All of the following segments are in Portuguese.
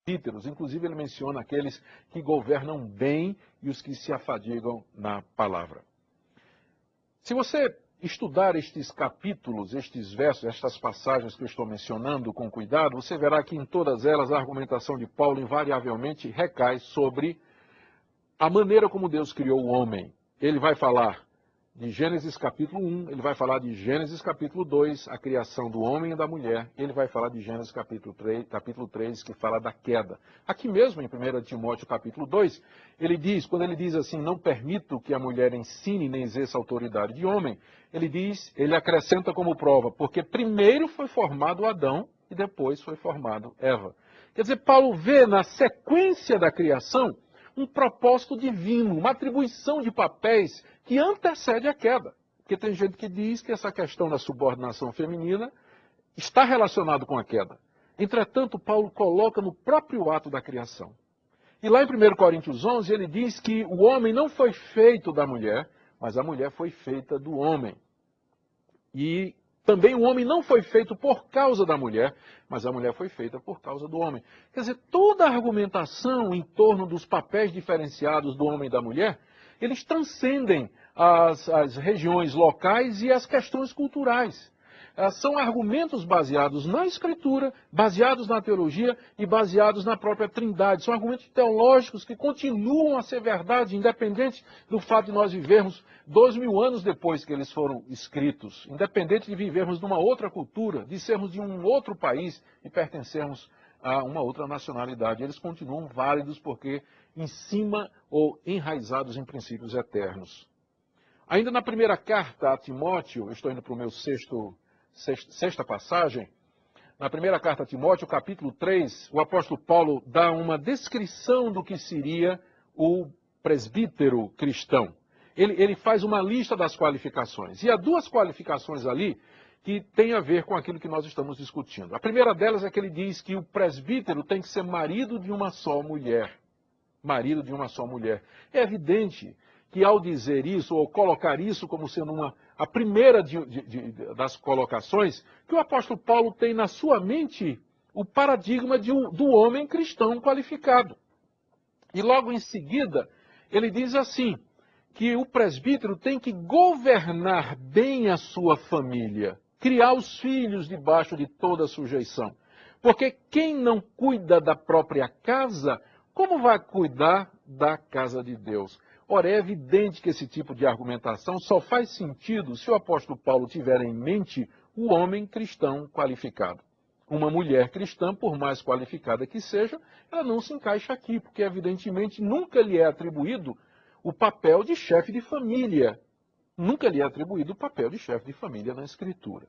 presbíteros. Inclusive ele menciona aqueles que governam bem e os que se afadigam na palavra. Se você estudar estes capítulos, estes versos, estas passagens que eu estou mencionando com cuidado, você verá que em todas elas a argumentação de Paulo invariavelmente recai sobre a maneira como Deus criou o homem. Ele vai falar de Gênesis capítulo 1, ele vai falar de Gênesis capítulo 2, a criação do homem e da mulher, ele vai falar de Gênesis capítulo 3, que fala da queda. Aqui mesmo, em 1 Timóteo capítulo 2, ele diz, quando ele diz assim, não permito que a mulher ensine nem exerça autoridade de homem, ele acrescenta como prova, porque primeiro foi formado Adão e depois foi formado Eva. Quer dizer, Paulo vê na sequência da criação um propósito divino, uma atribuição de papéis que antecede a queda. Porque tem gente que diz que essa questão da subordinação feminina está relacionada com a queda. Entretanto, Paulo coloca no próprio ato da criação. E lá em 1 Coríntios 11, ele diz que o homem não foi feito da mulher, mas a mulher foi feita do homem. E também o homem não foi feito por causa da mulher, mas a mulher foi feita por causa do homem. Quer dizer, toda a argumentação em torno dos papéis diferenciados do homem e da mulher, eles transcendem as regiões locais e as questões culturais. São argumentos baseados na Escritura, baseados na teologia e baseados na própria Trindade. São argumentos teológicos que continuam a ser verdade, independente do fato de nós vivermos 2000 anos depois que eles foram escritos, independente de vivermos numa outra cultura, de sermos de um outro país e pertencermos a uma outra nacionalidade. Eles continuam válidos porque em cima ou enraizados em princípios eternos. Ainda na primeira carta a Timóteo, eu estou indo para o meu sexta passagem, na primeira carta a Timóteo, capítulo 3, o apóstolo Paulo dá uma descrição do que seria o presbítero cristão. Ele faz uma lista das qualificações. E há duas qualificações ali que têm a ver com aquilo que nós estamos discutindo. A primeira delas é que ele diz que o presbítero tem que ser marido de uma só mulher. Marido de uma só mulher. É evidente que ao dizer isso, ou colocar isso como sendo a primeira das colocações, que o apóstolo Paulo tem na sua mente o paradigma do homem cristão qualificado. E logo em seguida, ele diz assim, que o presbítero tem que governar bem a sua família, criar os filhos debaixo de toda sujeição. Porque quem não cuida da própria casa, como vai cuidar da casa de Deus? Ora, é evidente que esse tipo de argumentação só faz sentido se o apóstolo Paulo tiver em mente o homem cristão qualificado. Uma mulher cristã, por mais qualificada que seja, ela não se encaixa aqui, porque evidentemente nunca lhe é atribuído o papel de chefe de família. Nunca lhe é atribuído o papel de chefe de família na Escritura.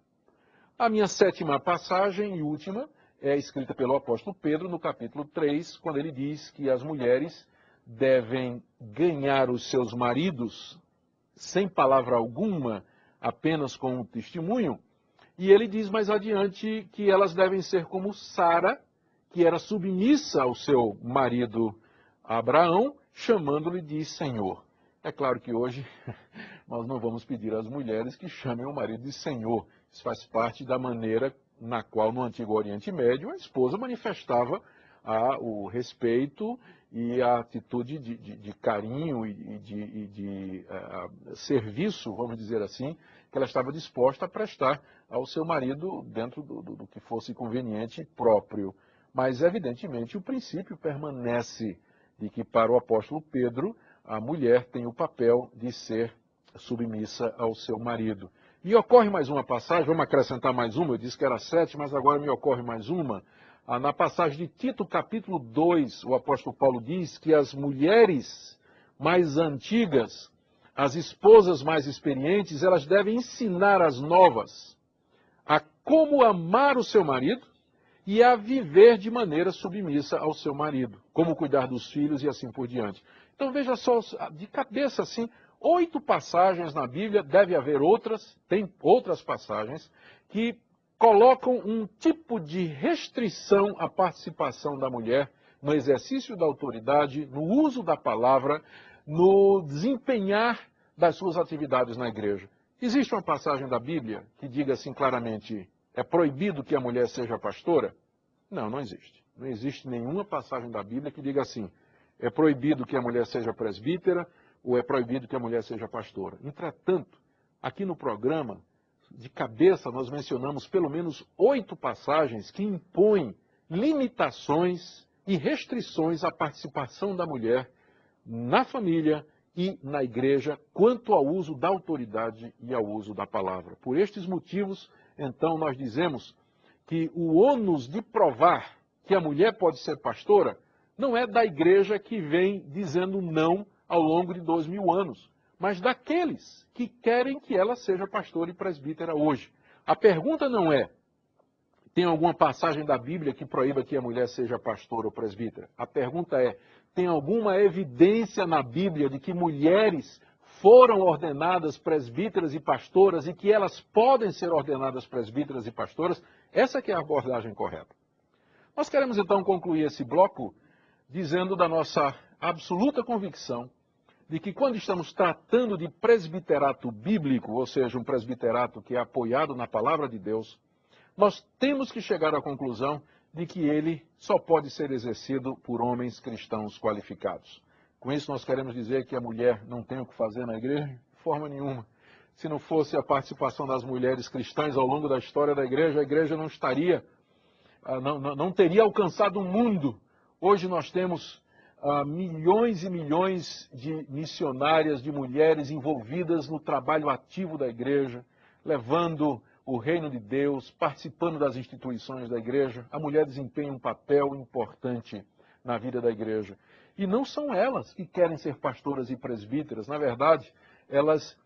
A minha sétima passagem e última é escrita pelo apóstolo Pedro no capítulo 3, quando ele diz que as mulheres devem ganhar os seus maridos sem palavra alguma, apenas com um testemunho. E ele diz mais adiante que elas devem ser como Sara, que era submissa ao seu marido Abraão, chamando-lhe de Senhor. É claro que hoje nós não vamos pedir às mulheres que chamem o marido de Senhor. Isso faz parte da maneira na qual no Antigo Oriente Médio a esposa manifestava o respeito e a atitude de carinho e de serviço, vamos dizer assim, que ela estava disposta a prestar ao seu marido dentro do que fosse conveniente e próprio. Mas, evidentemente, o princípio permanece de que, para o apóstolo Pedro, a mulher tem o papel de ser submissa ao seu marido. Me ocorre mais uma passagem, vamos acrescentar mais uma, eu disse que era 7, mas agora me ocorre mais uma. Na passagem de Tito, capítulo 2, o apóstolo Paulo diz que as mulheres mais antigas, as esposas mais experientes, elas devem ensinar as novas a como amar o seu marido e a viver de maneira submissa ao seu marido, como cuidar dos filhos e assim por diante. Então veja só, de cabeça assim, 8 passagens na Bíblia, deve haver outras, tem outras passagens, que colocam um tipo de restrição à participação da mulher no exercício da autoridade, no uso da palavra, no desempenhar das suas atividades na igreja. Existe uma passagem da Bíblia que diga assim claramente, é proibido que a mulher seja pastora? Não, não existe. Não existe nenhuma passagem da Bíblia que diga assim, é proibido que a mulher seja presbítera ou é proibido que a mulher seja pastora. Entretanto, aqui no programa, de cabeça, nós mencionamos pelo menos 8 passagens que impõem limitações e restrições à participação da mulher na família e na igreja quanto ao uso da autoridade e ao uso da palavra. Por estes motivos, então, nós dizemos que o ônus de provar que a mulher pode ser pastora não é da igreja que vem dizendo não ao longo de 2000 anos, mas daqueles que querem que ela seja pastora e presbítera hoje. A pergunta não é, tem alguma passagem da Bíblia que proíba que a mulher seja pastora ou presbítera? A pergunta é, tem alguma evidência na Bíblia de que mulheres foram ordenadas presbíteras e pastoras e que elas podem ser ordenadas presbíteras e pastoras? Essa que é a abordagem correta. Nós queremos então concluir esse bloco dizendo da nossa absoluta convicção de que quando estamos tratando de presbiterato bíblico, ou seja, um presbiterato que é apoiado na palavra de Deus, nós temos que chegar à conclusão de que ele só pode ser exercido por homens cristãos qualificados. Com isso nós queremos dizer que a mulher não tem o que fazer na igreja? De forma nenhuma. Se não fosse a participação das mulheres cristãs ao longo da história da igreja, a igreja não estaria, não teria alcançado o mundo. Hoje nós temos milhões e milhões de missionárias, de mulheres envolvidas no trabalho ativo da igreja, levando o reino de Deus, participando das instituições da igreja. A mulher desempenha um papel importante na vida da igreja. E não são elas que querem ser pastoras e presbíteras. Na verdade, elas,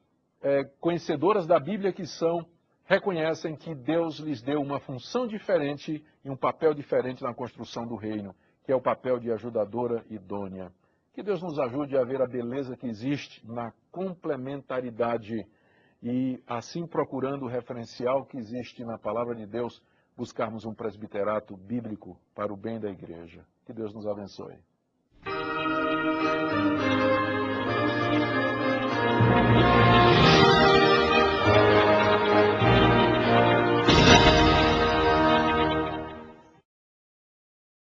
conhecedoras da Bíblia que são, reconhecem que Deus lhes deu uma função diferente e um papel diferente na construção do reino, que é o papel de ajudadora idônea. Que Deus nos ajude a ver a beleza que existe na complementaridade e, assim, procurando o referencial que existe na palavra de Deus, buscarmos um presbiterato bíblico para o bem da igreja. Que Deus nos abençoe.